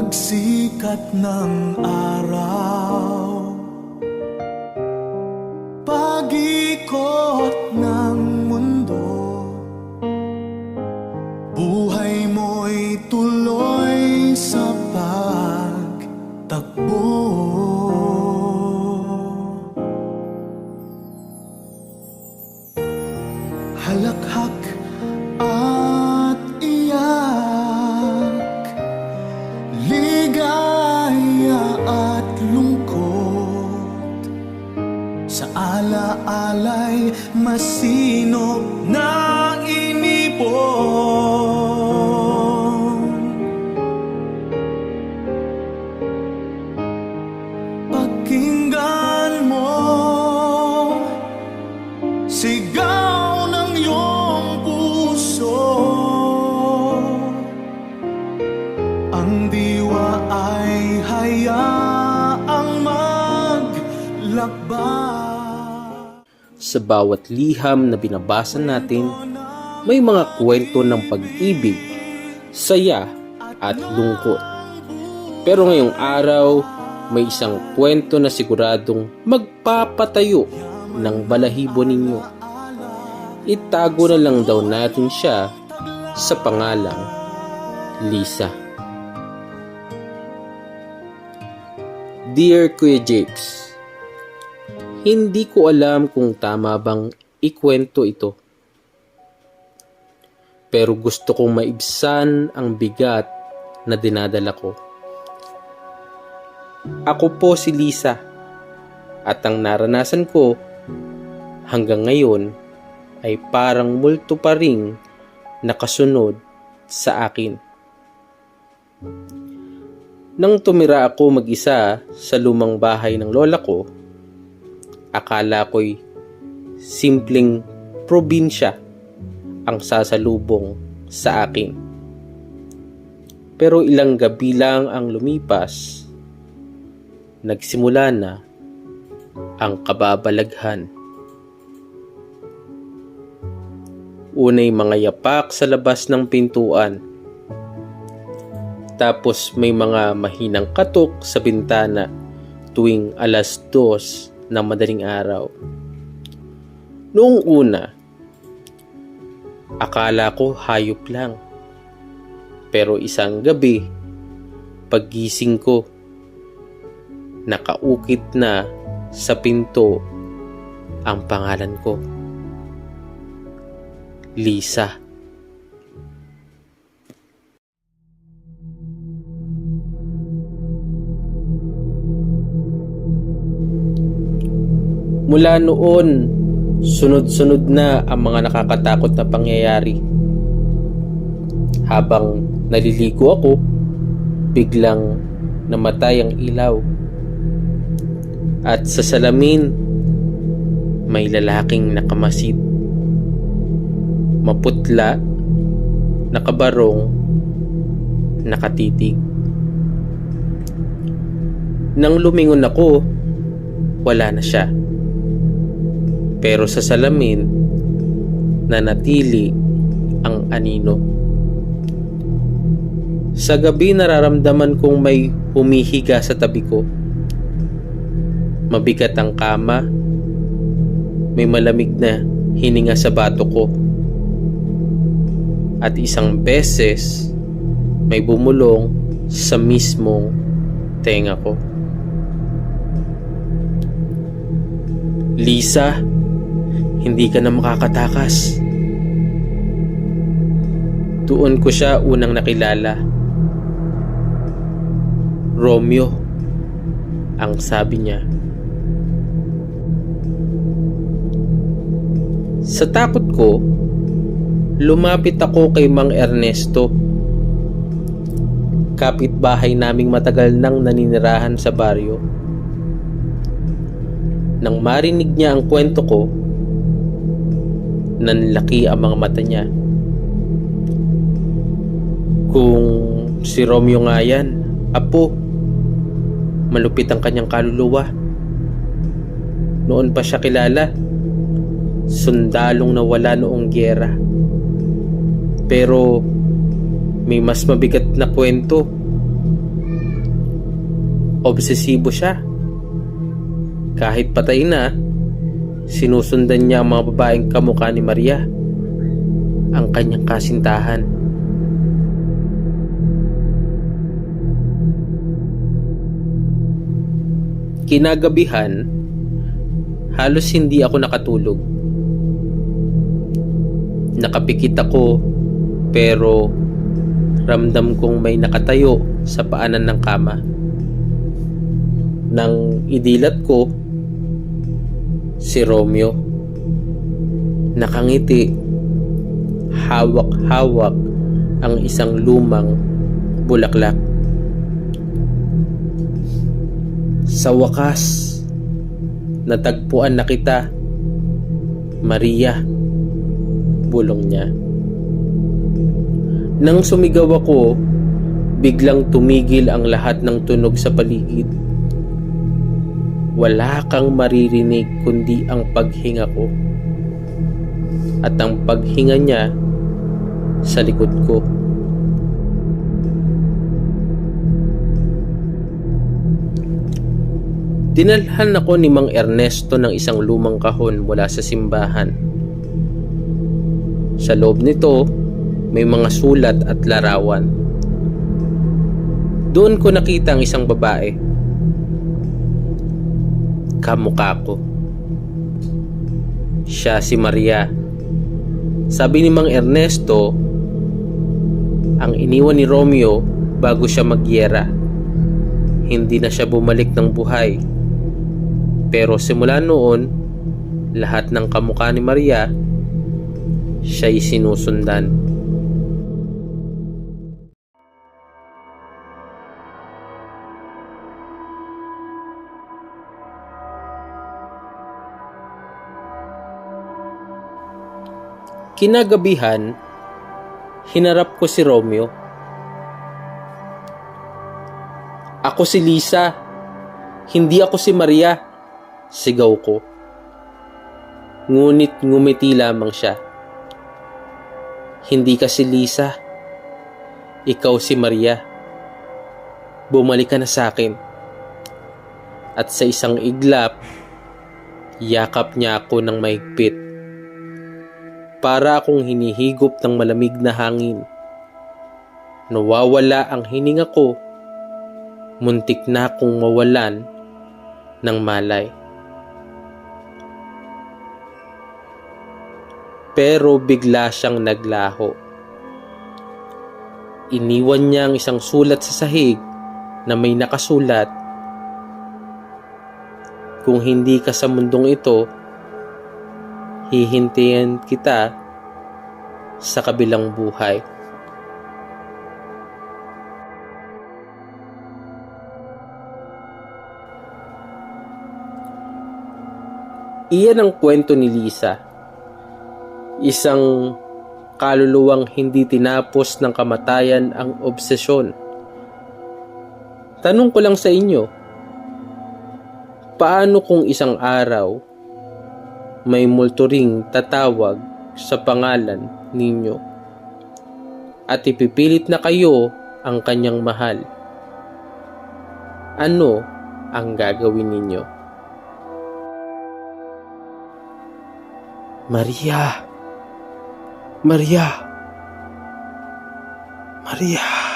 pagsikat ng araw, pag-ikot ng mundo, buhay mo'y tuloy sa pagtakbo. Halakhak at iyak, ligaya at lungkot, sa ala-alay masinop na inipon. Pakinggan mo sigaw ng iyong puso, ang diwa ay hayaang maglakbay. Sa bawat liham na binabasa natin, may mga kwento ng pag-ibig, saya at lungkot. Pero ngayong araw, may isang kwento na siguradong magpapatayo ng balahibo ninyo. Itago na lang daw natin siya sa pangalang Lisa. Dear Kuya Japes, hindi ko alam kung tama bang ikwento ito. Pero gusto kong maibsan ang bigat na dinadala ko. Ako po si Lisa, at ang naranasan ko hanggang ngayon ay parang multo pa ring nakasunod sa akin. Nang tumira ako mag-isa sa lumang bahay ng lola ko, akala ko'y simpleng probinsya ang sasalubong sa akin. Pero ilang gabi lang ang lumipas, nagsimula na ang kababalaghan. Unay mga yapak sa labas ng pintuan. Tapos may mga mahinang katok sa bintana tuwing 2:00 ng madaling araw. Noong una, akala ko hayop lang. Pero isang gabi, paggising ko, nakaukit na sa pinto ang pangalan ko. Lisa. Mula noon, sunod-sunod na ang mga nakakatakot na pangyayari. Habang naliligo ako, biglang namatay ang ilaw. At sa salamin, may lalaking nakamasid. Maputla, nakabarong, nakatitig. Nang lumingon ako, wala na siya. Pero sa salamin, nanatili ang anino. Sa gabi nararamdaman kong may humihiga sa tabi ko. Mabigat ang kama, may malamig na hininga sa bato ko. At isang beses, may bumulong sa mismong tenga ko. Lisa, hindi ka na makakatakas. Doon ko siya unang nakilala. Romeo, ang sabi niya. Sa takot ko, lumapit ako kay Mang Ernesto. Kapitbahay naming matagal nang naninirahan sa baryo. Nang marinig niya ang kwento ko, nanlaki ang mga mata niya. Kung si Romeo nga yan, apo, malupit ang kanyang kaluluwa. Noon pa siya kilala, sundalong nawala noong gyera. Pero may mas mabigat na kwento. obsesibo siya. Kahit patay na, sinusundan niya ang mga babaeng kamukha ni Maria, ang kanyang kasintahan. Kinagabihan, halos hindi ako nakatulog. Nakapikit ako, pero ramdam kong may nakatayo sa paanan ng kama. Nang idilat ko, si Romeo. Nakangiti, hawak-hawak ang isang lumang bulaklak. Sa wakas, natagpuan na kita, Maria, bulong niya. Nang sumigaw ako, biglang tumigil ang lahat ng tunog sa paligid. Wala kang maririnig kundi ang paghinga ko at ang paghinga niya sa likod ko. Dinalhan ako ni Mang Ernesto ng isang lumang kahon mula sa simbahan. Sa loob nito, may mga sulat at larawan. Doon ko nakita ang isang babae. Kamukha ko. Siya si Maria. Sabi ni Mang Ernesto, ang iniwan ni Romeo bago siya magyera. Hindi na siya bumalik ng buhay. Pero simula noon, lahat ng kamukha ni Maria, siya'y sinusundan. Kinagabihan, hinarap ko si Romeo. Ako si Lisa, hindi ako si Maria, sigaw ko. Ngunit ngumiti lamang siya. Hindi ka si Lisa, ikaw si Maria. Bumalik ka na sa akin. At sa isang iglap, yakap niya ako ng mahigpit. Para akong hinihigop ng malamig na hangin. Nawawala ang hininga ko. Muntik na akong mawalan ng malay. Pero bigla siyang naglaho. Iniwan niya ang isang sulat sa sahig na may nakasulat, kung hindi ka sa mundong ito, hihintayin kita sa kabilang buhay. Iyan ang kwento ni Lisa. Isang kaluluwang hindi tinapos ng kamatayan ang obsesyon. Tanong ko lang sa inyo, paano kung isang araw may multo ring tatawag sa pangalan ninyo at ipipilit na kayo ang kanyang mahal? Ano ang gagawin ninyo? Maria! Maria! Maria!